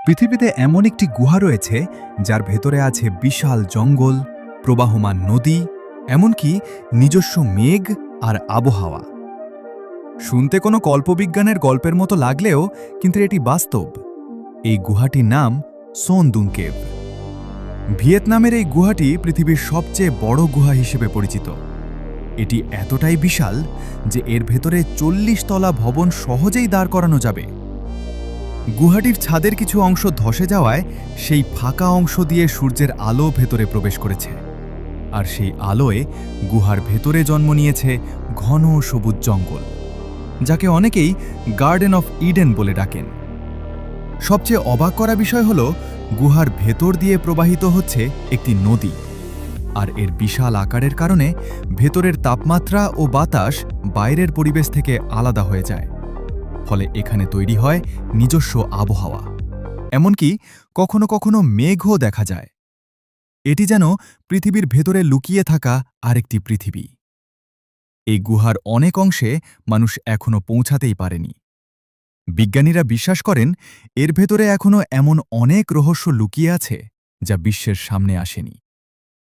পৃথিবীতে এমন একটি গুহা রয়েছে যার ভেতরে আছে বিশাল জঙ্গল, প্রবাহমান নদী, এমনকি নিজস্ব মেঘ আর আবহাওয়া। শুনতে কোনো কল্পবিজ্ঞানের গল্পের মতো লাগলেও কিন্তু এটি বাস্তব। এই গুহাটির নাম সোনদুং কেভ। ভিয়েতনামের এই গুহাটি পৃথিবীর সবচেয়ে বড় গুহা হিসেবে পরিচিত। এটি এতটাই বিশাল যে এর ভেতরে ৪০ তলা ভবন সহজেই দাঁড় করানো যাবে। গুহাটির ছাদের কিছু অংশ ধসে যাওয়ায় সেই ফাঁকা অংশ দিয়ে সূর্যের আলো ভেতরে প্রবেশ করেছে, আর সেই আলোয় গুহার ভেতরে জন্ম নিয়েছে ঘন সবুজ জঙ্গল, যাকে অনেকেই গার্ডেন অফ ইডেন বলে ডাকেন। সবচেয়ে অবাক করা বিষয় হল গুহার ভেতর দিয়ে প্রবাহিত হচ্ছে একটি নদী, আর এর বিশাল আকারের কারণে ভেতরের তাপমাত্রা ও বাতাস বাইরের পরিবেশ থেকে আলাদা হয়ে যায়। ফলে এখানে তৈরি হয় নিজস্ব আবহাওয়া, এমনকি কখনো কখনো মেঘও দেখা যায়। এটি যেন পৃথিবীর ভেতরে লুকিয়ে থাকা আরেকটি পৃথিবী। এই গুহার অনেক অংশে মানুষ এখনো পৌঁছাতেই পারেনি। বিজ্ঞানীরা বিশ্বাস করেন এর ভেতরে এখনো এমন অনেক রহস্য লুকিয়ে আছে যা বিশ্বের সামনে আসেনি।